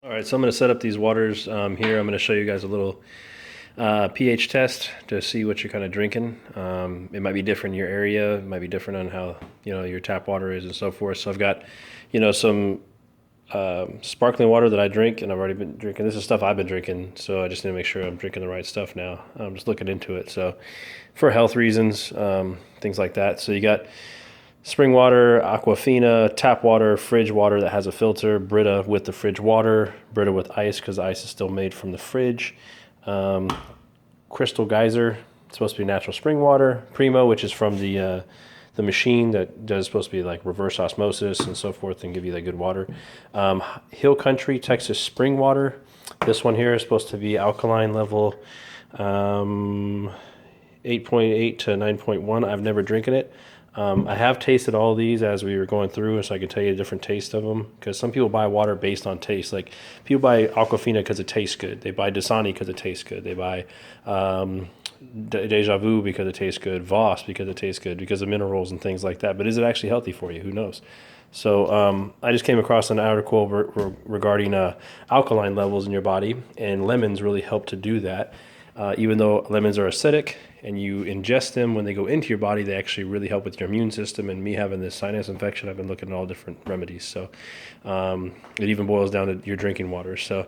All right, so I'm going to set up these waters here. I'm going to show you guys a little pH test to see what you're kind of drinking. It might be different in your area. It might be different on how your tap water is and so forth. So I've got some sparkling water that I drink, and I've already been drinking. This is stuff I've been drinking, so I just need to make sure I'm drinking the right stuff now. I'm just looking into it. So for health reasons, things like that. So you got spring water, Aquafina, tap water, fridge water that has a filter, Brita with the fridge water, Brita with ice because the ice is still made from the fridge, Crystal Geyser, it's supposed to be natural spring water, Primo, which is from the machine that does supposed to be like reverse osmosis and so forth and give you that good water. Hill Country Texas spring water. This one here is supposed to be alkaline level 8.8 to 9.1. I've never drinking it. I have tasted all these as we were going through, so I can tell you a different taste of them. Because some people buy water based on taste. Like people buy Aquafina because it tastes good. They buy Dasani because it tastes good. They buy Deja Vu because it tastes good. Voss because it tastes good because of minerals and things like that. But is it actually healthy for you? Who knows? So I just came across an article regarding alkaline levels in your body, and lemons really help to do that. Even though lemons are acidic and you ingest them when they go into your body, they actually really help with your immune system. And me having this sinus infection, I've been looking at all different remedies. So it even boils down to your drinking water. So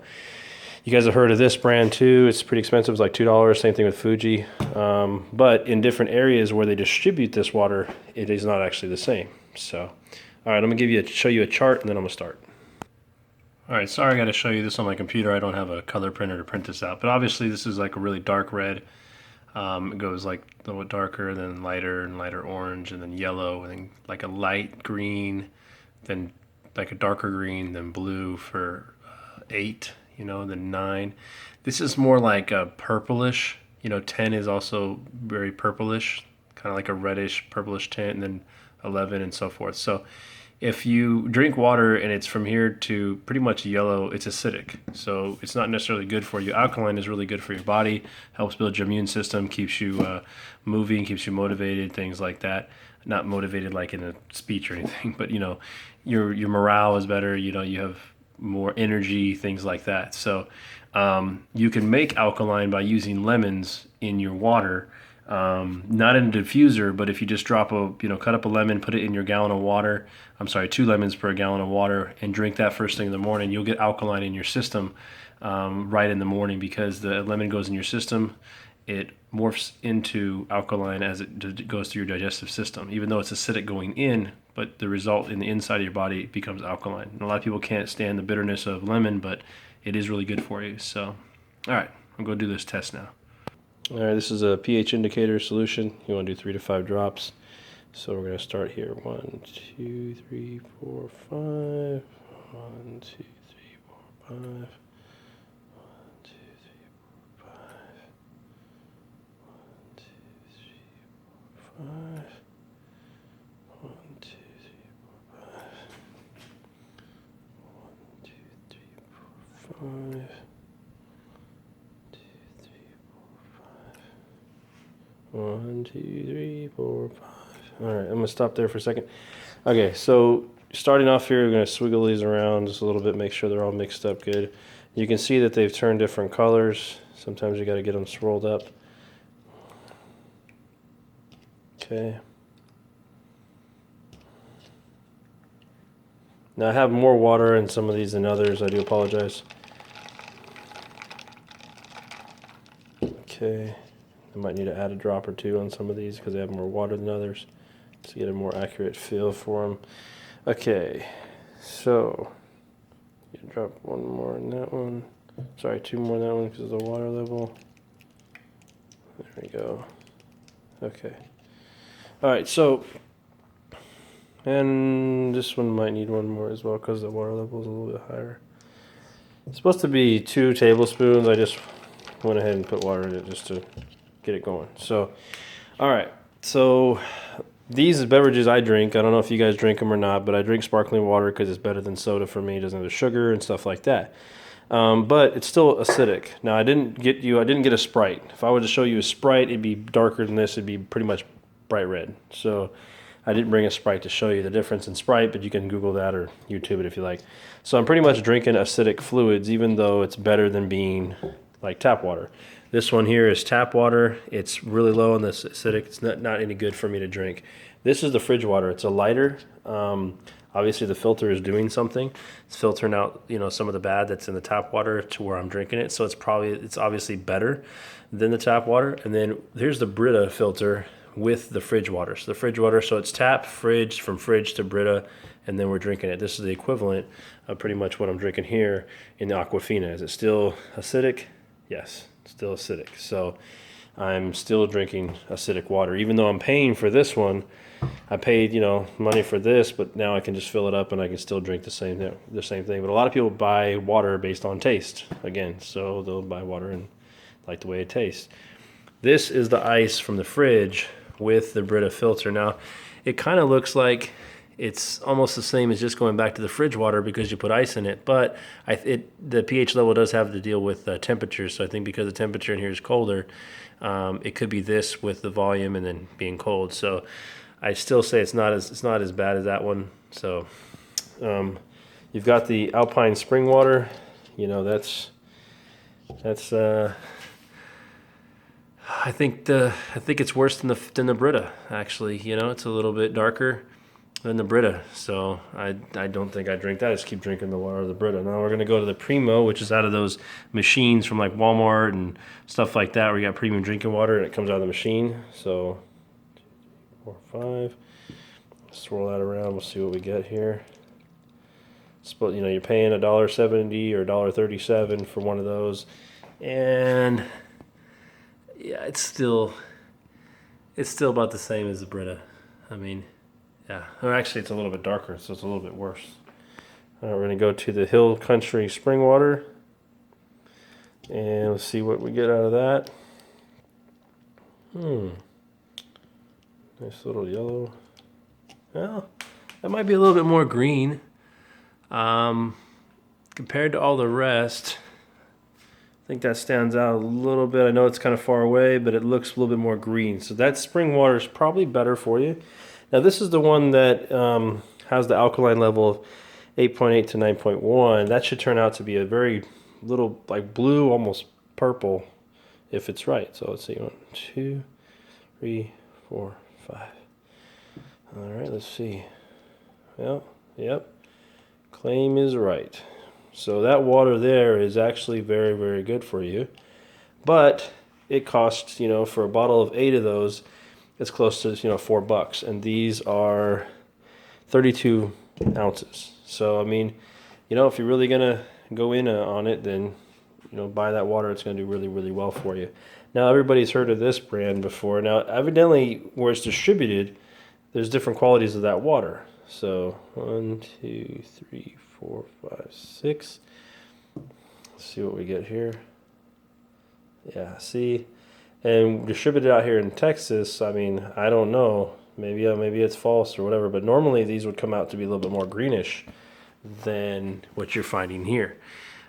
you guys have heard of this brand too. It's pretty expensive. It's like $2. Same thing with Fuji. But in different areas where they distribute this water, it is not actually the same. So, all right, I'm gonna show you a chart, and then I'm gonna start. All right, sorry I got to show you this on my computer. I don't have a color printer to print this out, but obviously this is like a really dark red. It goes like a little bit darker, then lighter and lighter orange, and then yellow, and then like a light green, then like a darker green, then blue for 8, then 9. This is more like a purplish. 10 is also very purplish, kind of like a reddish purplish tint, and then 11 and so forth. So if you drink water and it's from here to pretty much yellow, it's acidic. So it's not necessarily good for you. Alkaline is really good for your body, helps build your immune system, keeps you moving, keeps you motivated, things like that. Not motivated like in a speech or anything, but your morale is better. You have more energy, things like that. So you can make alkaline by using lemons in your water. Not in a diffuser, but if you just cut up a lemon, put it in your gallon of water, 2 lemons per gallon of water, and drink that first thing in the morning, you'll get alkaline in your system right in the morning, because the lemon goes in your system. It morphs into alkaline as it goes through your digestive system, even though it's acidic going in, but the result in the inside of your body becomes alkaline. And a lot of people can't stand the bitterness of lemon, but it is really good for you. So, all right, I'm going to do this test now. All right, this is a pH indicator solution. You want to do 3 to 5 drops. So we're going to start here. 1, 2, 3, 4, 5. 1, 2, 3, 4, 5. 1, 2, 3, 4, 5. 1, 2, 3, 4, 5. 1, 2, 3, 4, 5. 1, 2, 3, 4, 5. 1, 2, 3, 4, 5. All right, I'm gonna stop there for a second. Okay, so starting off here, we're gonna swiggle these around just a little bit, make sure they're all mixed up good. You can see that they've turned different colors. Sometimes you gotta get them swirled up. Okay. Now I have more water in some of these than others. I do apologize. Okay. I might need to add a drop or 2 on some of these because they have more water than others to get a more accurate feel for them. Okay, so you drop 1 more in that one. Sorry, 2 more in that one because of the water level. There we go. Okay. All right, so, and this one might need 1 more as well because the water level is a little bit higher. It's supposed to be 2 tablespoons. I just went ahead and put water in it just to get it going. So, all right. So these beverages I drink, I don't know if you guys drink them or not, but I drink sparkling water because it's better than soda for me. It doesn't have the sugar and stuff like that. But it's still acidic. Now I didn't get a Sprite. If I were to show you a Sprite, it'd be darker than this. It'd be pretty much bright red. So I didn't bring a Sprite to show you the difference in Sprite, but you can Google that or YouTube it if you like. So I'm pretty much drinking acidic fluids, even though it's better than being like tap water. This one here is tap water. It's really low on this acidic. It's not any good for me to drink. This is the fridge water. It's a lighter. Obviously the filter is doing something. It's filtering out, some of the bad that's in the tap water to where I'm drinking it. So it's obviously better than the tap water. And then here's the Brita filter with the fridge water. So the fridge water, so it's tap, fridge, from fridge to Brita, and then we're drinking it. This is the equivalent of pretty much what I'm drinking here in the Aquafina. Is it still acidic? Yes, still acidic. So I'm still drinking acidic water, even though I'm paying for this one. I paid, money for this, but now I can just fill it up and I can still drink the same thing. But a lot of people buy water based on taste, again. So they'll buy water and like the way it tastes. This is the ice from the fridge with the Brita filter. Now, it kind of looks like it's almost the same as just going back to the fridge water because you put ice in it, but the pH level does have to deal with temperature. So I think because the temperature in here is colder, it could be this with the volume and then being cold. So I still say it's not as bad as that one. So you've got the Alpine spring water. That's I think it's worse than the Brita. Actually, it's a little bit darker than the Brita. So I don't think I drink that. I just keep drinking the water of the Brita. Now we're gonna go to the Primo, which is out of those machines from like Walmart and stuff like that, where you got premium drinking water and it comes out of the machine. So 4, 5. Swirl that around. We'll see what we get here. You're paying $1.70 or $1.37 for one of those, and yeah, it's still about the same as the Brita. I mean, yeah. Or actually, it's a little bit darker, so it's a little bit worse. All right, we're gonna go to the Hill Country spring water, and let's see what we get out of that. Nice little yellow. Well, that might be a little bit more green compared to all the rest. I think that stands out a little bit. I know it's kind of far away, but it looks a little bit more green. So that spring water is probably better for you. Now this is the one that has the alkaline level of 8.8 to 9.1. That should turn out to be a very little, like blue, almost purple, if it's right. So let's see, 1, 2, 3, 4, 5. All right, let's see. Well, yep, claim is right. So that water there is actually very, very good for you. But it costs, for a bottle of 8 of those, it's close to, $4. And these are 32 ounces. So, I mean, if you're really going to go in on it, then, buy that water. It's going to do really, really well for you. Now, everybody's heard of this brand before. Now, evidently, where it's distributed, there's different qualities of that water. So 1, 2, 3, 4, 5, 6. Let's see what we get here. Yeah, see, and distributed out here in Texas. I mean, I don't know. Maybe it's false or whatever. But normally these would come out to be a little bit more greenish than what you're finding here,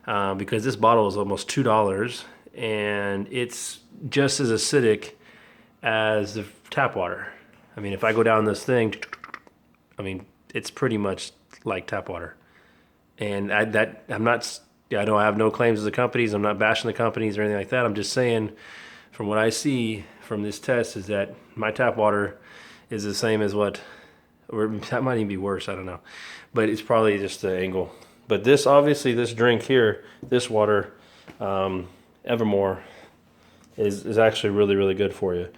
because this bottle is almost $2, and it's just as acidic as the tap water. I mean, if I go down this thing, it's pretty much like tap water. And I know I have no claims to the companies. I'm not bashing the companies or anything like that. I'm just saying, from what I see from this test, is that my tap water is the same as or that might even be worse. I don't know, but it's probably just the angle. But this drink here, this water, Evermore, is actually really, really good for you.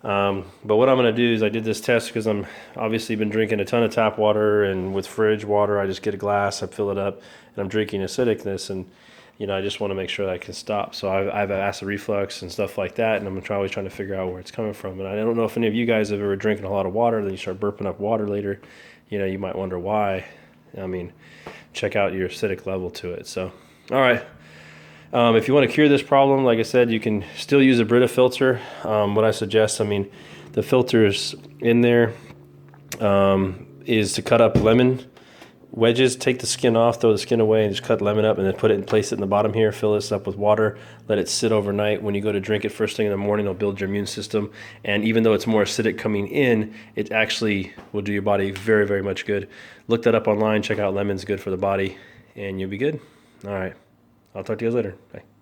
But what I'm going to do is, I did this test because I'm obviously been drinking a ton of tap water, and with fridge water, I just get a glass, I fill it up, and I'm drinking acidicness, and I just want to make sure that I can stop. So I've acid reflux and stuff like that, and I'm always trying to figure out where it's coming from. And I don't know if any of you guys have ever drinking a lot of water, then you start burping up water later. You might wonder why. I mean, check out your acidic level to it. So, all right. If you want to cure this problem, like I said, you can still use a Brita filter. What I suggest, the filters in there is to cut up lemon wedges, take the skin off, throw the skin away, and just cut lemon up, and then put it and place it in the bottom here. Fill this up with water, let it sit overnight. When you go to drink it first thing in the morning, it'll build your immune system. And even though it's more acidic coming in, it actually will do your body very, very much good. Look that up online. Check out lemon's good for the body, and you'll be good. All right. I'll talk to you guys later. Bye.